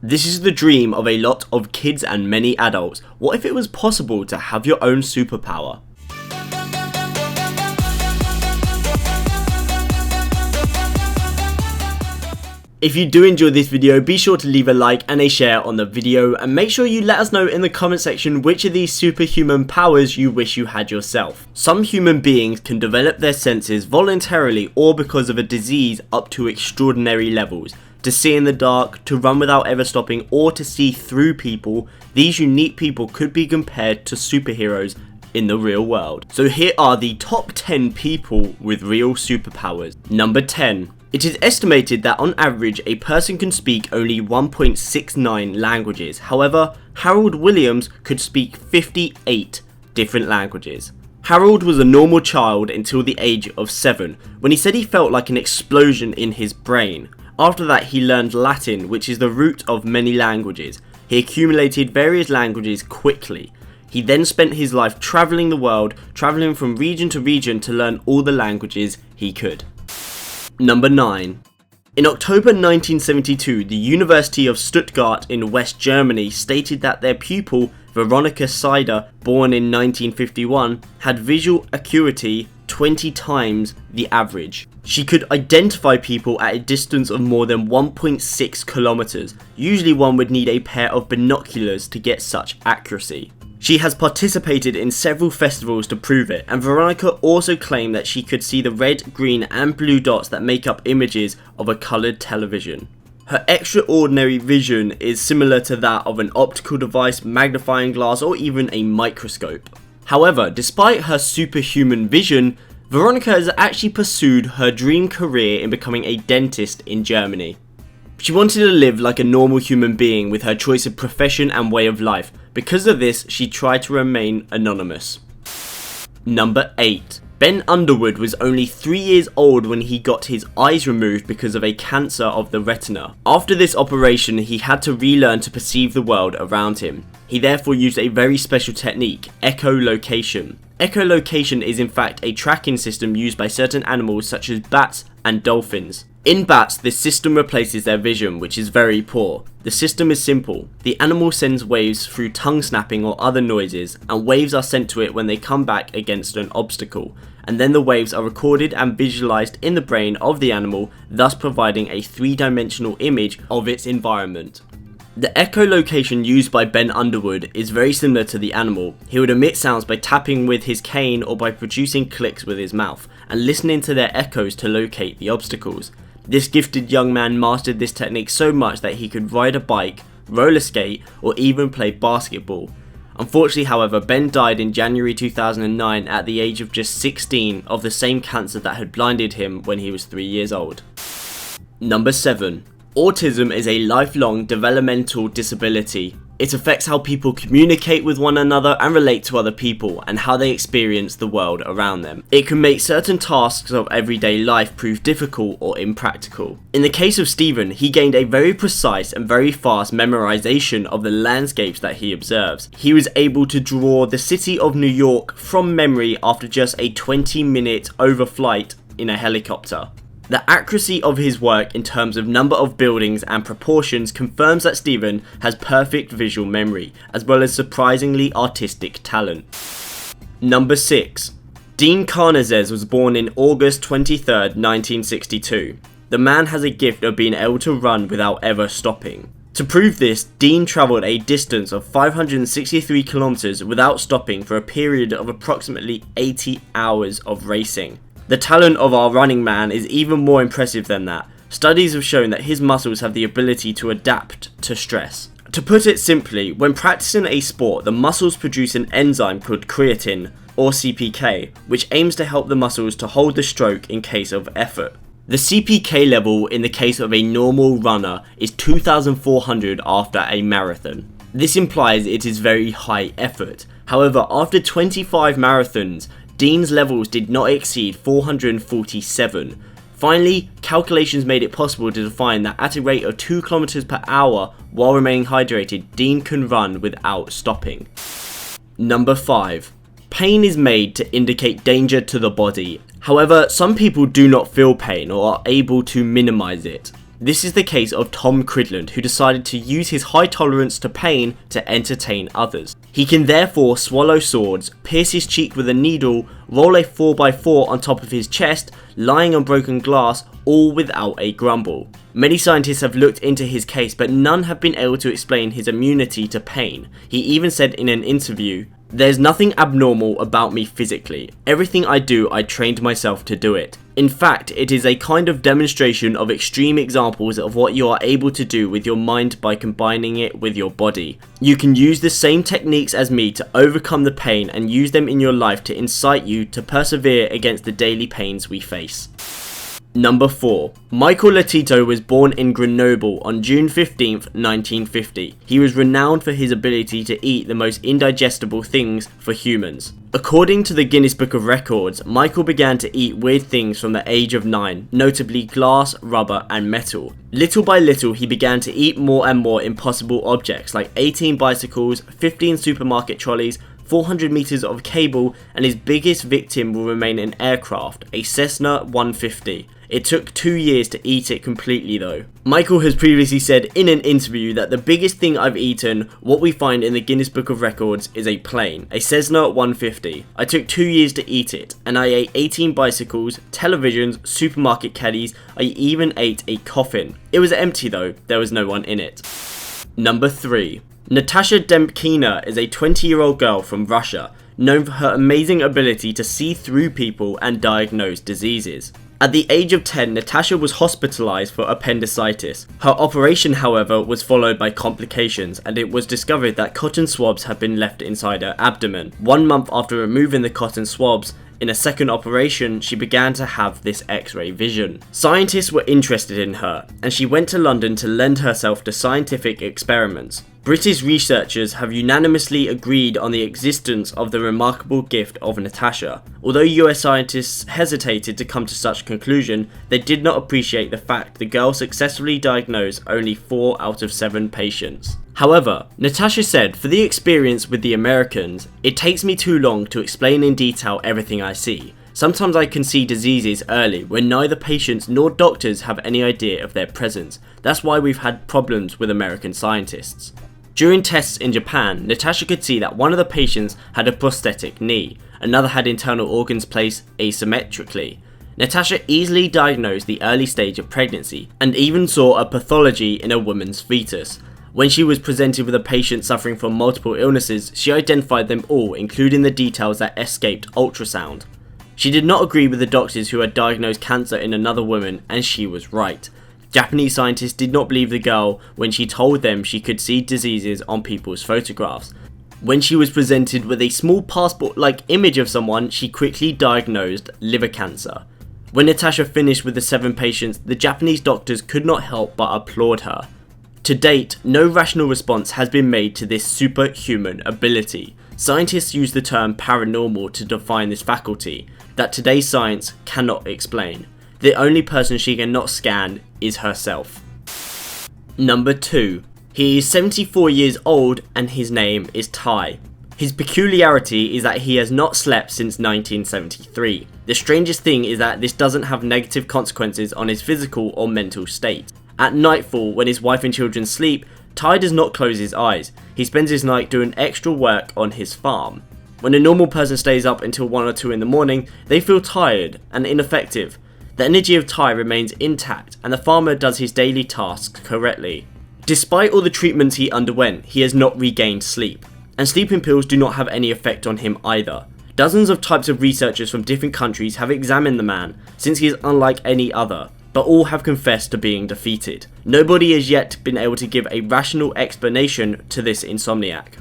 This is the dream of a lot of kids and many adults. What if it was possible to have your own superpower? If you do enjoy this video, be sure to leave a like and a share on the video, and make sure you let us know in the comment section which of these superhuman powers you wish you had yourself. Some human beings can develop their senses voluntarily or because of a disease up to extraordinary levels. To see in the dark, to run without ever stopping, or to see through people. These unique people could be compared to superheroes in the real world. So here are the top 10 people with real superpowers. Number 10. It is estimated that on average a person can speak only 1.69 languages. However, Harold Williams could speak 58 different languages. Harold was a normal child until the age of 7, when he said he felt like an explosion in his brain. After that, he learned Latin, which is the root of many languages. He accumulated various languages quickly. He then spent his life travelling the world, travelling from region to region to learn all the languages he could. Number 9. In October 1972, the University of Stuttgart in West Germany stated that their pupil, Veronika Seider, born in 1951, had visual acuity 20 times the average. She could identify people at a distance of more than 1.6 kilometers. Usually one would need a pair of binoculars to get such accuracy. She has participated in several festivals to prove it, and Veronika also claimed that she could see the red, green and blue dots that make up images of a coloured television. Her extraordinary vision is similar to that of an optical device, magnifying glass or even a microscope. However, despite her superhuman vision, Veronika has actually pursued her dream career in becoming a dentist in Germany. She wanted to live like a normal human being with her choice of profession and way of life. Because of this, she tried to remain anonymous. Number 8. Ben Underwood was only 3 years old when he got his eyes removed because of a cancer of the retina. After this operation, he had to relearn to perceive the world around him. He therefore used a very special technique, echolocation. Echolocation is in fact a tracking system used by certain animals such as bats and dolphins. In bats, this system replaces their vision, which is very poor. The system is simple. The animal sends waves through tongue snapping or other noises, and waves are sent to it when they come back against an obstacle, and then the waves are recorded and visualized in the brain of the animal, thus providing a three-dimensional image of its environment. The echolocation used by Ben Underwood is very similar to the animal. He would emit sounds by tapping with his cane or by producing clicks with his mouth, and listening to their echoes to locate the obstacles. This gifted young man mastered this technique so much that he could ride a bike, roller skate, or even play basketball. Unfortunately, however, Ben died in January 2009 at the age of just 16 of the same cancer that had blinded him when he was 3 years old. Number 7. Autism is a lifelong developmental disability. It affects how people communicate with one another and relate to other people, and how they experience the world around them. It can make certain tasks of everyday life prove difficult or impractical. In the case of Stephen, he gained a very precise and very fast memorization of the landscapes that he observes. He was able to draw the city of New York from memory after just a 20-minute overflight in a helicopter. The accuracy of his work in terms of number of buildings and proportions confirms that Stephen has perfect visual memory, as well as surprisingly artistic talent. Number 6. Dean Karnazes was born in August 23rd, 1962. The man has a gift of being able to run without ever stopping. To prove this, Dean travelled a distance of 563 kilometers without stopping for a period of approximately 80 hours of racing. The talent of our running man is even more impressive than that. Studies have shown that his muscles have the ability to adapt to stress. To put it simply, when practicing a sport, the muscles produce an enzyme called creatine, or CPK, which aims to help the muscles to hold the stroke in case of effort. The CPK level in the case of a normal runner is 2,400 after a marathon. This implies it is very high effort. However, after 25 marathons, Dean's levels did not exceed 447. Finally, calculations made it possible to define that at a rate of 2 km per hour while remaining hydrated, Dean can run without stopping. Number 5. Pain is made to indicate danger to the body. However, some people do not feel pain or are able to minimize it. This is the case of Tom Cridland, who decided to use his high tolerance to pain to entertain others. He can therefore swallow swords, pierce his cheek with a needle, roll a 4x4 on top of his chest, lying on broken glass, all without a grumble. Many scientists have looked into his case, but none have been able to explain his immunity to pain. He even said in an interview, "There's nothing abnormal about me physically. Everything I do, I trained myself to do it. In fact, it is a kind of demonstration of extreme examples of what you are able to do with your mind by combining it with your body. You can use the same techniques as me to overcome the pain and use them in your life to incite you to persevere against the daily pains we face." Number 4. Michael Lotito was born in Grenoble on June 15th, 1950. He was renowned for his ability to eat the most indigestible things for humans. According to the Guinness Book of Records, Michael began to eat weird things from the age of 9, notably glass, rubber and metal. Little by little he began to eat more and more impossible objects like 18 bicycles, 15 supermarket trolleys, 400 meters of cable, and his biggest victim will remain an aircraft, a Cessna 150. It took 2 years to eat it completely though. Michael has previously said in an interview that the biggest thing I've eaten, what we find in the Guinness Book of Records, is a plane, a Cessna 150. I took 2 years to eat it, and I ate 18 bicycles, televisions, supermarket caddies, I even ate a coffin. It was empty though, there was no one in it. Number 3. Natasha Demkina is a 20-year-old girl from Russia, known for her amazing ability to see through people and diagnose diseases. At the age of 10, Natasha was hospitalized for appendicitis. Her operation, however, was followed by complications, and it was discovered that cotton swabs had been left inside her abdomen. 1 month after removing the cotton swabs, in a second operation, she began to have this X-ray vision. Scientists were interested in her, and she went to London to lend herself to scientific experiments. British researchers have unanimously agreed on the existence of the remarkable gift of Natasha. Although US scientists hesitated to come to such conclusion, they did not appreciate the fact the girl successfully diagnosed only 4 out of 7 patients. However, Natasha said, "For the experience with the Americans, it takes me too long to explain in detail everything I see. Sometimes I can see diseases early when neither patients nor doctors have any idea of their presence. That's why we've had problems with American scientists." During tests in Japan, Natasha could see that one of the patients had a prosthetic knee, another had internal organs placed asymmetrically. Natasha easily diagnosed the early stage of pregnancy, and even saw a pathology in a woman's fetus. When she was presented with a patient suffering from multiple illnesses, she identified them all, including the details that escaped ultrasound. She did not agree with the doctors who had diagnosed cancer in another woman, and she was right. Japanese scientists did not believe the girl when she told them she could see diseases on people's photographs. When she was presented with a small passport-like image of someone, she quickly diagnosed liver cancer. When Natasha finished with the 7 patients, the Japanese doctors could not help but applaud her. To date, no rational response has been made to this superhuman ability. Scientists use the term paranormal to define this faculty that today's science cannot explain. The only person she cannot scan is herself. Number 2. He is 74 years old and his name is Ty. His peculiarity is that he has not slept since 1973. The strangest thing is that this doesn't have negative consequences on his physical or mental state. At nightfall, when his wife and children sleep, Ty does not close his eyes. He spends his night doing extra work on his farm. When a normal person stays up until 1 or 2 in the morning, they feel tired and ineffective. The energy of Ty remains intact, and the farmer does his daily tasks correctly. Despite all the treatments he underwent, he has not regained sleep, and sleeping pills do not have any effect on him either. Dozens of types of researchers from different countries have examined the man, since he is unlike any other, but all have confessed to being defeated. Nobody has yet been able to give a rational explanation to this insomniac.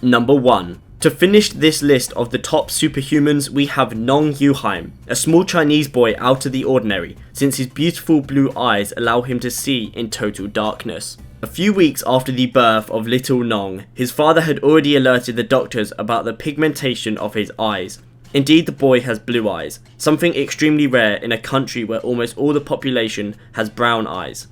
Number 1. To finish this list of the top superhumans, we have Nong Yuheim, a small Chinese boy out of the ordinary, since his beautiful blue eyes allow him to see in total darkness. A few weeks after the birth of little Nong, his father had already alerted the doctors about the pigmentation of his eyes. Indeed, the boy has blue eyes, something extremely rare in a country where almost all the population has brown eyes.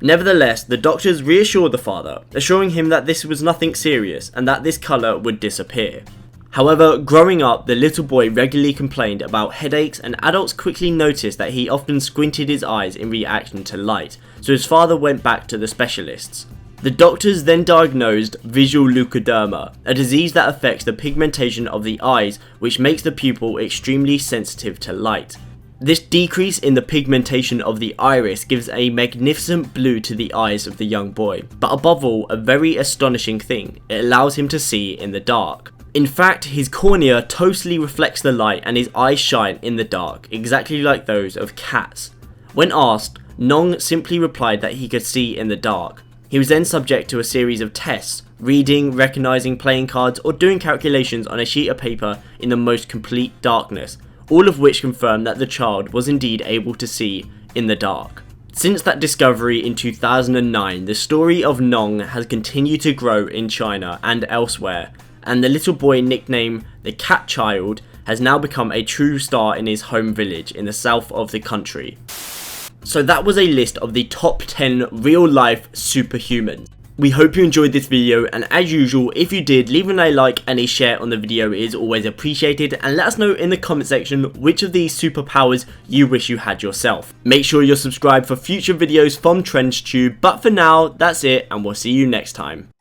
Nevertheless, the doctors reassured the father, assuring him that this was nothing serious and that this colour would disappear. However, growing up, the little boy regularly complained about headaches, and adults quickly noticed that he often squinted his eyes in reaction to light, so his father went back to the specialists. The doctors then diagnosed visual leukoderma, a disease that affects the pigmentation of the eyes, which makes the pupil extremely sensitive to light. This decrease in the pigmentation of the iris gives a magnificent blue to the eyes of the young boy, but above all, a very astonishing thing, it allows him to see in the dark. In fact, his cornea totally reflects the light and his eyes shine in the dark, exactly like those of cats. When asked, Nong simply replied that he could see in the dark. He was then subject to a series of tests, reading, recognizing playing cards, or doing calculations on a sheet of paper in the most complete darkness, all of which confirmed that the child was indeed able to see in the dark. Since that discovery in 2009, the story of Nong has continued to grow in China and elsewhere, and the little boy nicknamed the Cat Child has now become a true star in his home village in the south of the country. So that was a list of the top 10 real life superhumans. We hope you enjoyed this video, and as usual, if you did, leaving a like and a share on the video is always appreciated, and let us know in the comment section which of these superpowers you wish you had yourself. Make sure you're subscribed for future videos from TrendsTube, but for now, that's it, and we'll see you next time.